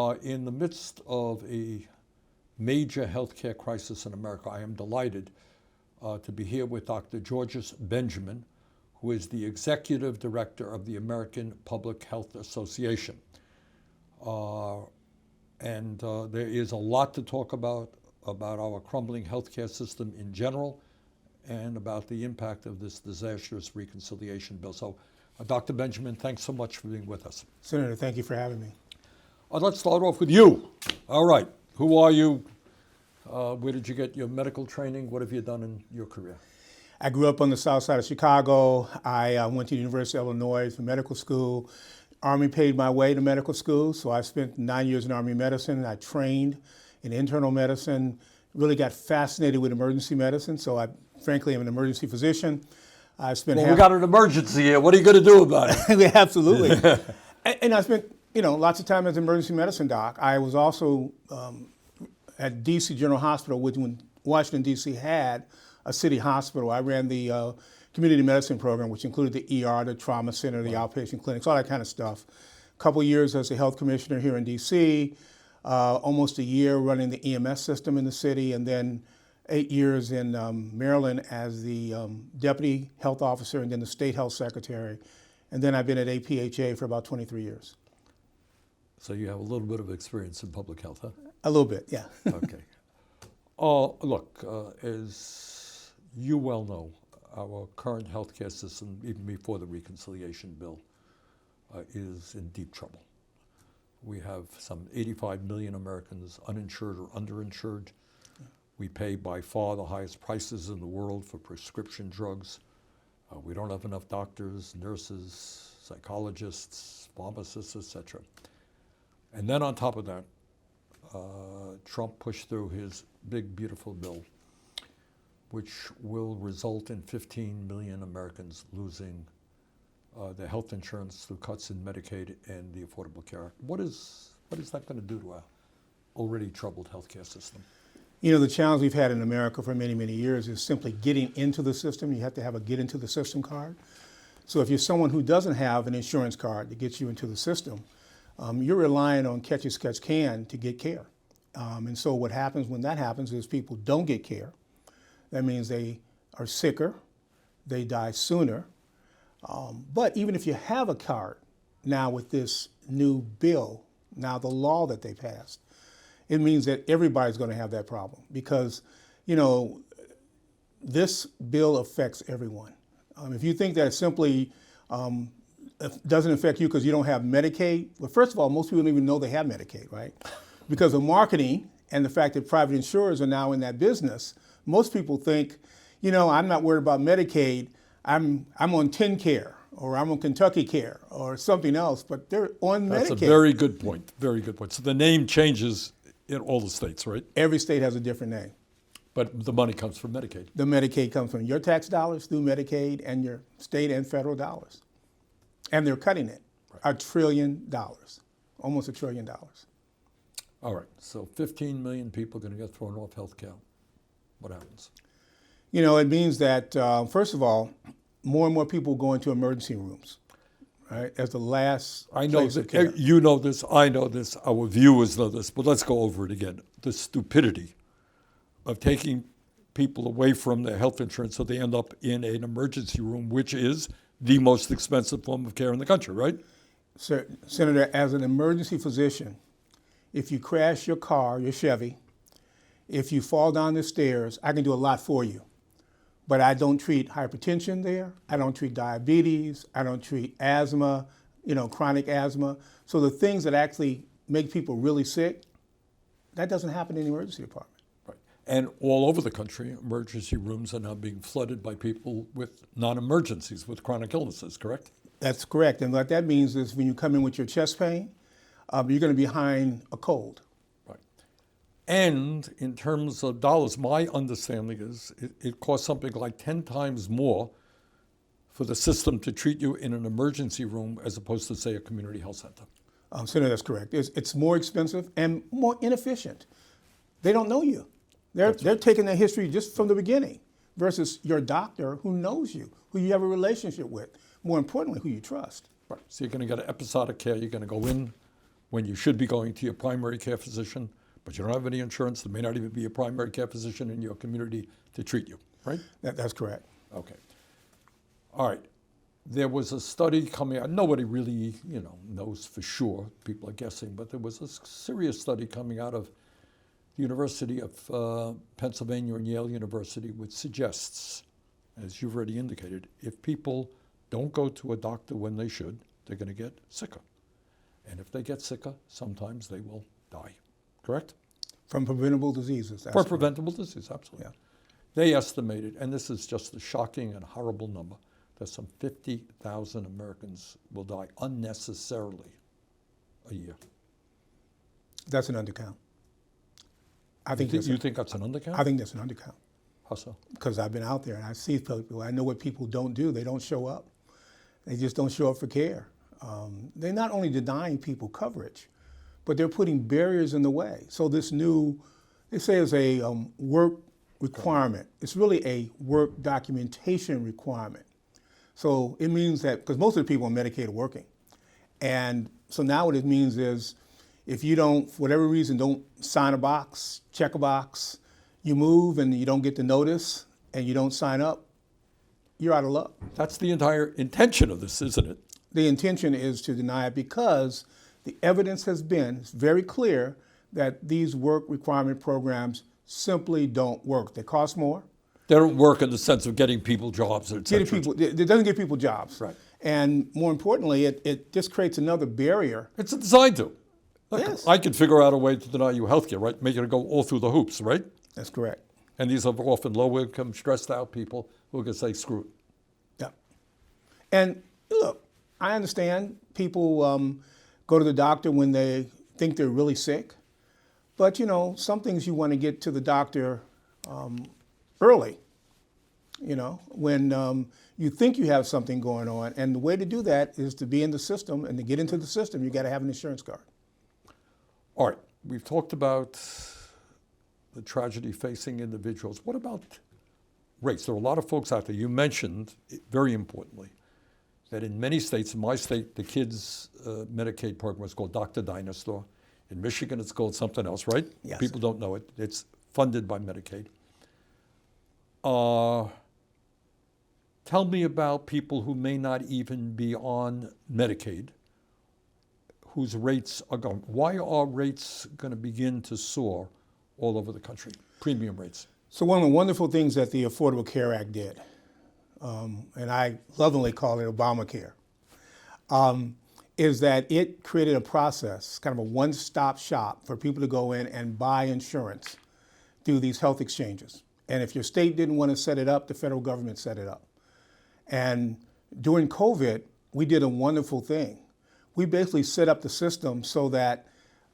In the midst of a major healthcare crisis in America, I am delighted to be here with Dr. Georges Benjamin, who is the Executive Director of the American Public Health Association. There is a lot to talk about our crumbling healthcare system in general and about the impact of this disastrous reconciliation bill. So, Dr. Benjamin, thanks so much for being with us. Senator, thank you for having me. Let's start off with you. All right, who are you? Where did you get your medical training? What have you done in your career? I grew up on the south side of Chicago. I went to the University of Illinois for medical school. Army paid my way to medical school, so I spent 9 years in Army medicine. I trained in internal medicine, really got fascinated with emergency medicine, so I frankly am an emergency physician. I spent we got an emergency here. What are you going to do about it? Absolutely. And I spent lots of time as an emergency medicine doc. I was also at DC General Hospital, which when Washington, D.C. had a city hospital. I ran the community medicine program, which included the ER, the trauma center, the outpatient clinics, all that kind of stuff. A couple years as a health commissioner here in D.C., almost a year running the EMS system in the city, and then 8 years in Maryland as the deputy health officer and then the state health secretary. And then I've been at APHA for about 23 years. So you have a little bit of experience in public health, huh? A little bit, yeah. Okay. Look, as you well know, our current healthcare system, even before the reconciliation bill, is in deep trouble. We have some 85 million Americans uninsured or underinsured. We pay by far the highest prices in the world for prescription drugs. We don't have enough doctors, nurses, psychologists, pharmacists, etc. And then on top of that, Trump pushed through his big, beautiful bill, which will result in 15 million Americans losing their health insurance through cuts in Medicaid and the Affordable Care Act. What is that going to do to our already troubled healthcare system? You know, the challenge we've had in America for many, many years is simply getting into the system. You have to have a get into the system card. So if you're someone who doesn't have an insurance card that gets you into the system, you're relying on catch as catch can to get care. And so what happens when that happens is people don't get care. That means they are sicker, they die sooner. But even if you have a card now with this new bill, now the law that they passed, it means that everybody's going to have that problem because, this bill affects everyone. If you think that it simply doesn't affect you because you don't have Medicaid, well, first of all, most people don't even know they have Medicaid, right? Because of marketing and the fact that private insurers are now in that business, most people think, I'm not worried about Medicaid. I'm on TennCare or I'm on Kentucky Care or something else, but they're on Medicaid. That's a very good point. Very good point. So the name changes in all the states, right? Every state has a different name. But the money comes from Medicaid. The Medicaid comes from your tax dollars through Medicaid and your state and federal dollars. And they're cutting it, right. $1 trillion, almost $1 trillion. All right, so 15 million people are going to get thrown off health care. What happens? It means that, first of all, more and more people go into emergency rooms, right, as the last place of care. You know this, I know this, our viewers know this, but let's go over it again. The stupidity of taking people away from their health insurance so they end up in an emergency room, which is the most expensive form of care in the country, right? Sir, Senator, as an emergency physician, if you crash your car, your Chevy, if you fall down the stairs, I can do a lot for you. But I don't treat hypertension there. I don't treat diabetes. I don't treat asthma, chronic asthma. So the things that actually make people really sick, that doesn't happen in the emergency department. Right. And all over the country, emergency rooms are now being flooded by people with non-emergencies, with chronic illnesses, correct? That's correct. And what that means is when you come in with your chest pain, you're going to be behind a cold. Right. And in terms of dollars, my understanding is it costs something like 10 times more for the system to treat you in an emergency room as opposed to, say, a community health center. Senator, that's correct. It's more expensive and more inefficient. They don't know you. They're taking their history just from the beginning versus your doctor who knows you, who you have a relationship with, more importantly, who you trust. Right. So you're going to get episodic care. You're going to go in when you should be going to your primary care physician, but you don't have any insurance. There may not even be a primary care physician in your community to treat you, right? That's correct. Okay. All right. There was a study coming out. Nobody really, knows for sure. People are guessing, but there was a serious study coming out of the University of Pennsylvania and Yale University, which suggests, as you've already indicated, if people don't go to a doctor when they should, they're going to get sicker. And if they get sicker, sometimes they will die. Correct? From preventable diseases. For preventable disease, absolutely. Yeah. They estimated, and this is just a shocking and horrible number, that some 50,000 Americans will die unnecessarily a year. That's an undercount. I think You think that's an undercount? I think that's an undercount. How so? Because I've been out there and I see people. I know what people don't do. They don't show up. They just don't show up for care. They're not only denying people coverage, but they're putting barriers in the way. So this new, they say it's a work requirement. It's really a work documentation requirement. So it means that, because most of the people on Medicaid are working. And so now what it means is, if you don't, for whatever reason, don't sign a box, check a box, you move and you don't get the notice and you don't sign up, you're out of luck. That's the entire intention of this, isn't it? The intention is to deny it because the evidence has been, it's very clear, that these work requirement programs simply don't work. They cost more. They don't work in the sense of getting people jobs, et cetera. It doesn't get people jobs. Right. And more importantly, it just creates another barrier. It's designed to. Look, Yes. I could figure out a way to deny you health care, right? Make it go all through the hoops, right? That's correct. And these are often low-income, stressed-out people who can say, screw it. Yeah. And look, I understand people go to the doctor when they think they're really sick. But, some things you want to get to the doctor early, when you think you have something going on. And the way to do that is to be in the system. And to get into the system, you got to have an insurance card. All right. We've talked about the tragedy facing individuals. What about rates? There are a lot of folks out there. You mentioned, very importantly, that in many states, in my state, the kids' Medicaid program is called Dr. Dinosaur. In Michigan, it's called something else, right? Yes. People don't know it. It's funded by Medicaid. Tell me about people who may not even be on Medicaid, whose rates are going. Why are rates going to begin to soar all over the country? Premium rates. So one of the wonderful things that the Affordable Care Act did, and I lovingly call it Obamacare, is that it created a process, kind of a one-stop shop for people to go in and buy insurance through these health exchanges. And if your state didn't want to set it up, the federal government set it up. And during COVID, we did a wonderful thing. We basically set up the system so that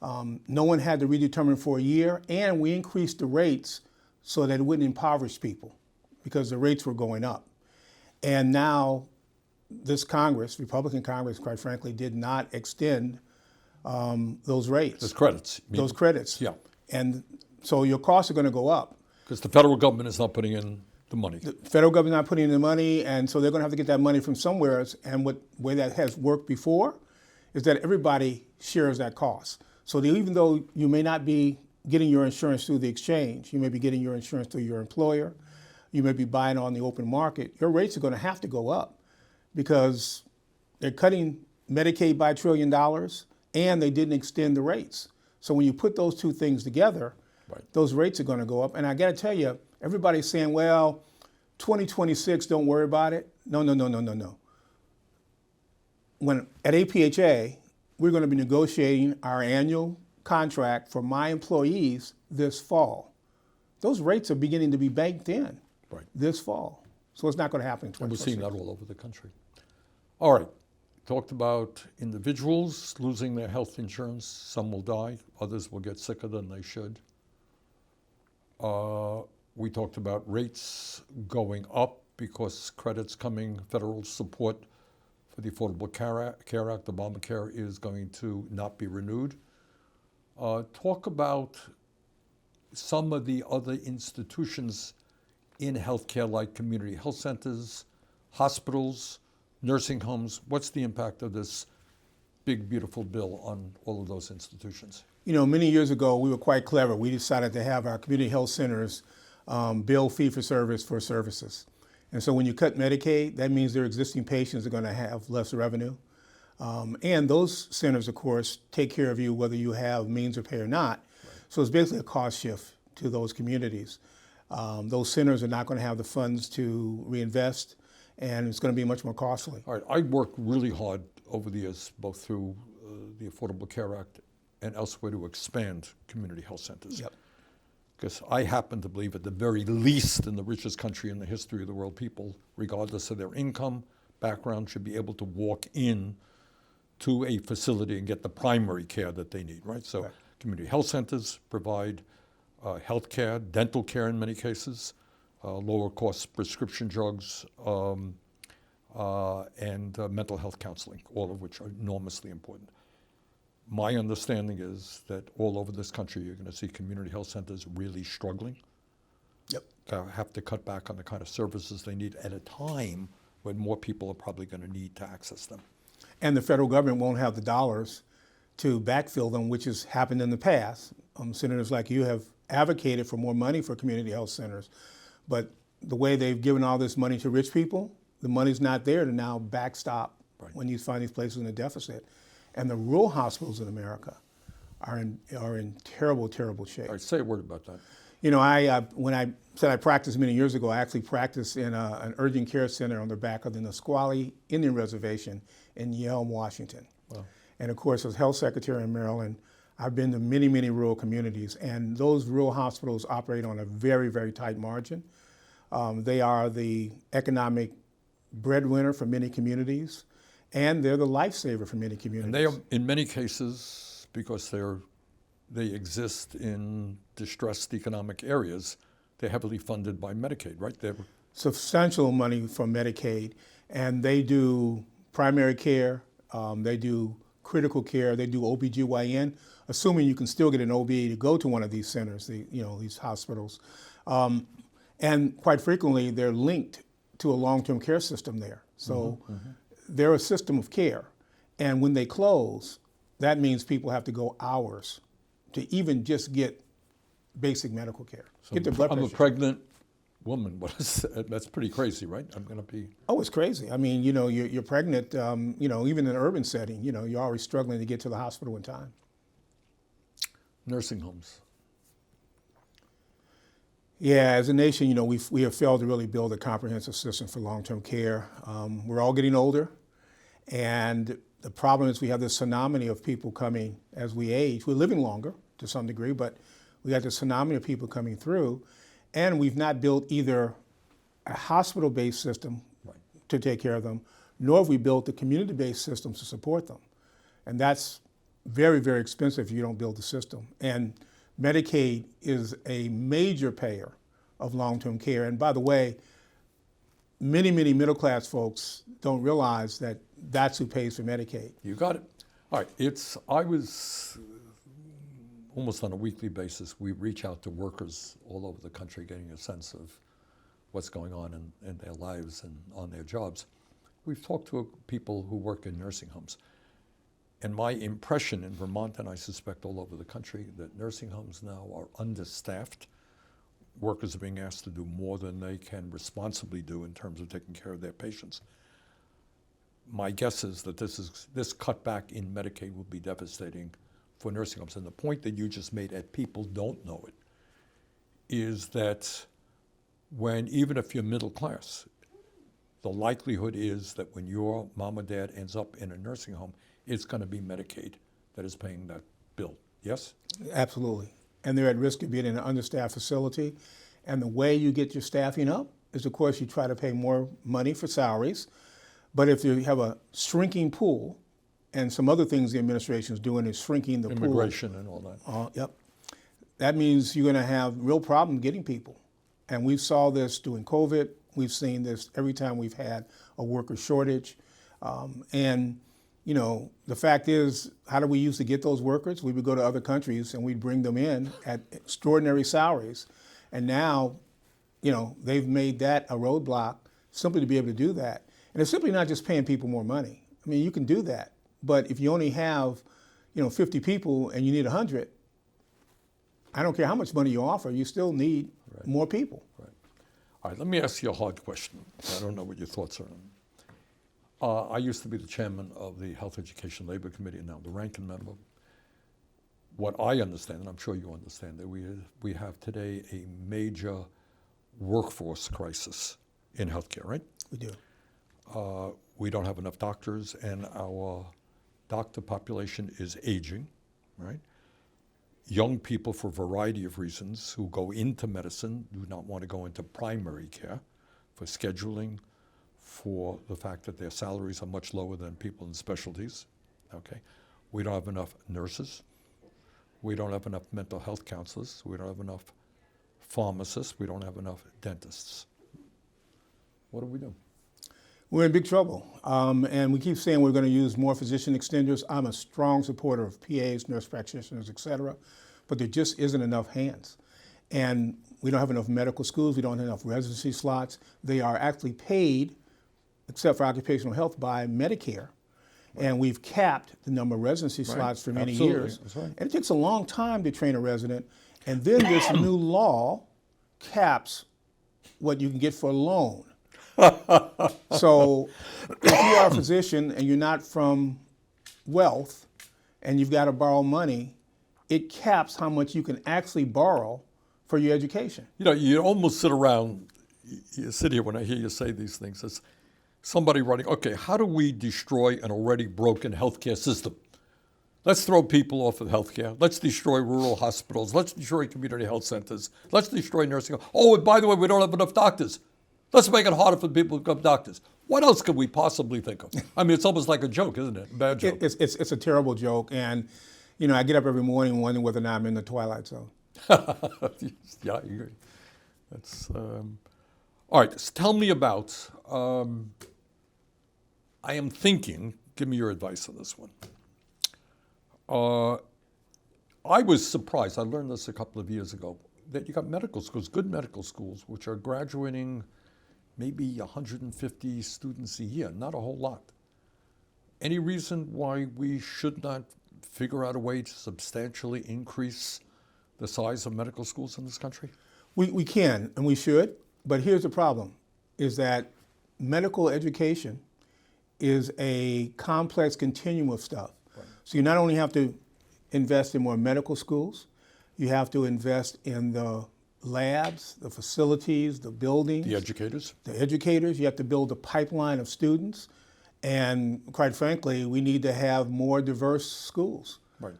no one had to redetermine for a year, and we increased the rates so that it wouldn't impoverish people because the rates were going up. And now this Congress, Republican Congress, quite frankly, did not extend those rates. Those credits. Those credits. Yeah. And so your costs are going to go up. Because the federal government is not putting in the money. The federal government not putting in the money, and so they're going to have to get that money from somewhere else. And what way that has worked before is that everybody shares that cost. So even though you may not be getting your insurance through the exchange, you may be getting your insurance through your employer, you may be buying on the open market, your rates are going to have to go up because they're cutting Medicaid by $1 trillion and they didn't extend the rates. So when you put those two things together, Right. those rates are going to go up. And I got to tell you, everybody's saying, well, 2026, don't worry about it. No. When at APHA, we're going to be negotiating our annual contract for my employees this fall. Those rates are beginning to be banked in this fall. So it's not going to happen in 2026. And we're seeing that all over the country. All right. Talked about individuals losing their health insurance. Some will die. Others will get sicker than they should. We talked about rates going up because credits coming, federal support for the Affordable Care Act, Obamacare, is going to not be renewed. Talk about some of the other institutions in healthcare, like community health centers, hospitals, nursing homes. What's the impact of this big, beautiful bill on all of those institutions? You know, many years ago, we were quite clever. We decided to have our community health centers bill fee-for-service for services. And so when you cut Medicaid, that means their existing patients are going to have less revenue. And those centers, of course, take care of you whether you have means of pay or not. Right. So it's basically a cost shift to those communities. Those centers are not going to have the funds to reinvest, and it's going to be much more costly. All right, I worked really hard over the years, both through the Affordable Care Act and elsewhere, to expand community health centers. Yep. Because I happen to believe, at the very least, in the richest country in the history of the world, people, regardless of their income, background, should be able to walk in to a facility and get the primary care that they need, right? So community health centers provide health care, dental care in many cases, lower cost prescription drugs, and mental health counseling, all of which are enormously important. My understanding is that all over this country, you're going to see community health centers really struggling. Yep. Have to cut back on the kind of services they need at a time when more people are probably going to need to access them. And the federal government won't have the dollars to backfill them, which has happened in the past. Senators like you have advocated for more money for community health centers. But the way they've given all this money to rich people, the money's not there to now backstop when you find these places in a deficit. And the rural hospitals in America are in terrible, terrible shape. All right, say a word about that. You know, when I said I practiced many years ago, I actually practiced in an urgent care center on the back of the Nisqually Indian Reservation in Yelm, Washington. Wow. And of course, as health secretary in Maryland, I've been to many, many rural communities, and those rural hospitals operate on a very, very tight margin. They are the economic breadwinner for many communities, and they're the lifesaver for many communities. And they are, in many cases, because they exist in distressed economic areas, they're heavily funded by Medicaid, right? They're substantial money from Medicaid, and they do primary care, they do critical care, they do OBGYN, assuming you can still get an OB to go to one of these centers, these hospitals. And quite frequently, they're linked to a long-term care system there. So they're a system of care. And when they close, that means people have to go hours to even just get basic medical care. So get their blood pressure. I'm a pregnant woman. That's pretty crazy, right? I'm going to be... Oh, it's crazy. I mean, you're pregnant, even in an urban setting, you're always struggling to get to the hospital in time. Nursing homes. Yeah, as a nation, we have failed to really build a comprehensive system for long-term care. We're all getting older, and the problem is we have this tsunami of people coming as we age. We're living longer to some degree, but we got this tsunami of people coming through, and we've not built either a hospital-based system to take care of them, nor have we built the community-based systems to support them. And that's very, very expensive if you don't build the system. And Medicaid is a major payer of long-term care. And by the way, many, many middle-class folks don't realize that that's who pays for Medicaid. You got it. All right, I was almost on a weekly basis, we reach out to workers all over the country getting a sense of what's going on in their lives and on their jobs. We've talked to people who work in nursing homes. And my impression in Vermont, and I suspect all over the country, that nursing homes now are understaffed. Workers are being asked to do more than they can responsibly do in terms of taking care of their patients. My guess is that this cutback in Medicaid will be devastating for nursing homes. And the point that you just made, and people don't know it, is that even if you're middle class, the likelihood is that when your mom or dad ends up in a nursing home, it's going to be Medicaid that is paying that bill. Yes? Absolutely. And they're at risk of being in an understaffed facility. And the way you get your staffing up is, of course, you try to pay more money for salaries. But if you have a shrinking pool, and some other things the administration is doing is shrinking the Immigration and all that. Yep. That means you're going to have real problem getting people. And we saw this during COVID. We've seen this every time we've had a worker shortage. The fact is, how do we used to get those workers? We would go to other countries and we'd bring them in at extraordinary salaries. And now, they've made that a roadblock simply to be able to do that. And it's simply not just paying people more money. I mean, you can do that, But if you only have, 50 people and you need 100, I don't care how much money you offer, you still need more people. Right. All right, let me ask you a hard question. I don't know what your thoughts are on. I used to be the chairman of the Health Education Labor Committee, and now the ranking member. What I understand, and I'm sure you understand, that we have today a major workforce crisis in healthcare, right? We do. We don't have enough doctors, and our doctor population is aging, right? Young people, for a variety of reasons, who go into medicine do not want to go into primary care for scheduling, for the fact that their salaries are much lower than people in specialties, okay? We don't have enough nurses. We don't have enough mental health counselors. We don't have enough pharmacists. We don't have enough dentists. What do we do? We're in big trouble. And we keep saying we're going to use more physician extenders. I'm a strong supporter of PAs, nurse practitioners, et cetera, but there just isn't enough hands. And we don't have enough medical schools. We don't have enough residency slots. They are actually paid, except for occupational health, by Medicare. And we've capped the number of residency slots for many years. That's right. And it takes a long time to train a resident. And then this new law caps what you can get for a loan. So if you are a physician and you're not from wealth and you've got to borrow money, it caps how much you can actually borrow for your education. You almost sit around, you sit here when I hear you say these things, as somebody running, okay, how do we destroy an already broken healthcare system? Let's throw people off of healthcare. Let's destroy rural hospitals. Let's destroy community health centers. Let's destroy nursing homes. Oh, and by the way, we don't have enough doctors. Let's make it harder for people to become doctors. What else could we possibly think of? I mean, it's almost like a joke, isn't it? A bad joke. It's a terrible joke. And, I get up every morning wondering whether or not I'm in the twilight zone. Yeah, I agree. That's all right. So tell me about. I am thinking. Give me your advice on this one. I was surprised. I learned this a couple of years ago that you got medical schools, good medical schools, which are graduating maybe 150 students a year. Not a whole lot. Any reason why we should not figure out a way to substantially increase the size of medical schools in this country? We can and we should, but here's the problem, is that medical education is a complex continuum of stuff. Right. So you not only have to invest in more medical schools, you have to invest in the labs, the facilities, the buildings. The educators. The educators. You have to build a pipeline of students. And quite frankly, we need to have more diverse schools. Right.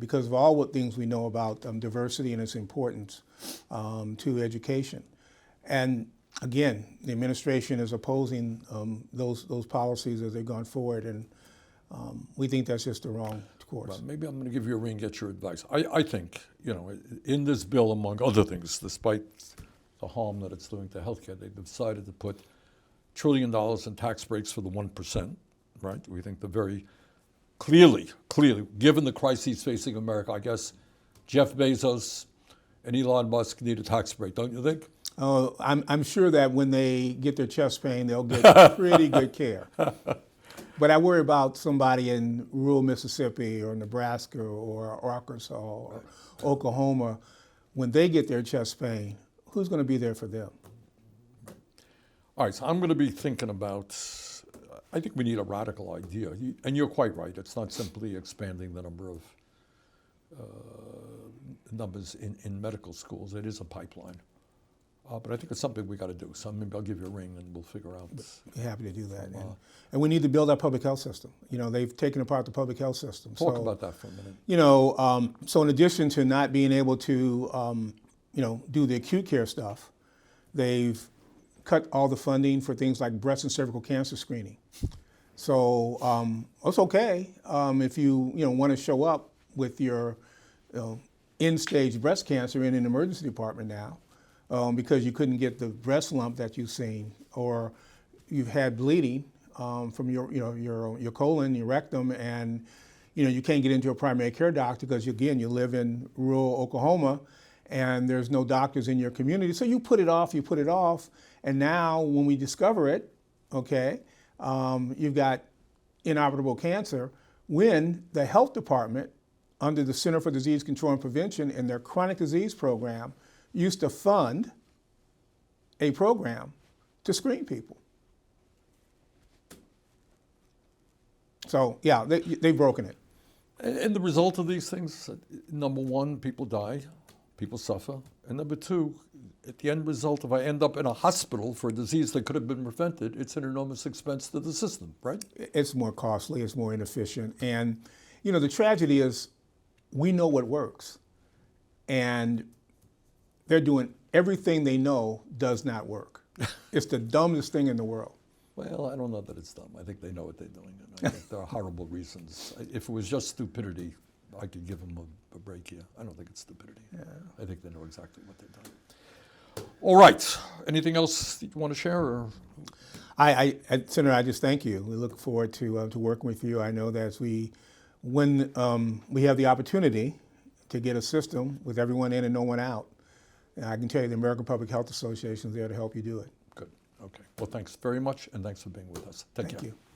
Because of all what things we know about diversity and its importance to education. And again, the administration is opposing those policies as they've gone forward, and we think that's just the wrong course. Well, maybe I'm going to give you a ring and get your advice. I think, in this bill, among other things, despite the harm that it's doing to healthcare, they've decided to put $1 trillion in tax breaks for the 1%, right? We think the very clearly, given the crises facing America, I guess Jeff Bezos and Elon Musk need a tax break, don't you think? Oh, I'm sure that when they get their chest pain, they'll get pretty good care. But I worry about somebody in rural Mississippi or Nebraska or Arkansas or Oklahoma. When they get their chest pain, who's going to be there for them? All right, so I'm going to be thinking about, I think we need a radical idea. And you're quite right. It's not simply expanding the number of numbers in medical schools. It is a pipeline. But I think it's something we got to do. So maybe I'll give you a ring and we'll figure out. Be happy to do that. And we need to build our public health system. They've taken apart the public health system. Talk about that for a minute. So in addition to not being able to, do the acute care stuff, they've cut all the funding for things like breast and cervical cancer screening. So it's okay if you want to show up with your end-stage breast cancer in an emergency department now. Because you couldn't get the breast lump that you've seen, or you've had bleeding from your colon, your rectum, and you can't get into a primary care doctor because you live in rural Oklahoma, and there's no doctors in your community. So you put it off, and now when we discover it, you've got inoperable cancer. when the health department, under the Center for Disease Control and Prevention in their chronic disease program, used to fund a program to screen people. So yeah, they've broken it. And the result of these things, number one, people die, people suffer. And number two, at the end result, if I end up in a hospital for a disease that could have been prevented, it's an enormous expense to the system, right? It's more costly, it's more inefficient. And, you know, the tragedy is we know what works. And they're doing everything they know does not work. It's the dumbest thing in the world. Well, I don't know that it's dumb. I think they know what they're doing. And I think there are horrible reasons. If it was just stupidity, I could give them a break here. I don't think it's stupidity. Yeah. I think they know exactly what they're doing. All right. Anything else that you want to share? Or? Senator, I just thank you. We look forward to working with you. I know that when we have the opportunity to get a system with everyone in and no one out, I can tell you the American Public Health Association is there to help you do it. Good. Okay. Well, thanks very much, and thanks for being with us. Take care. Thank you.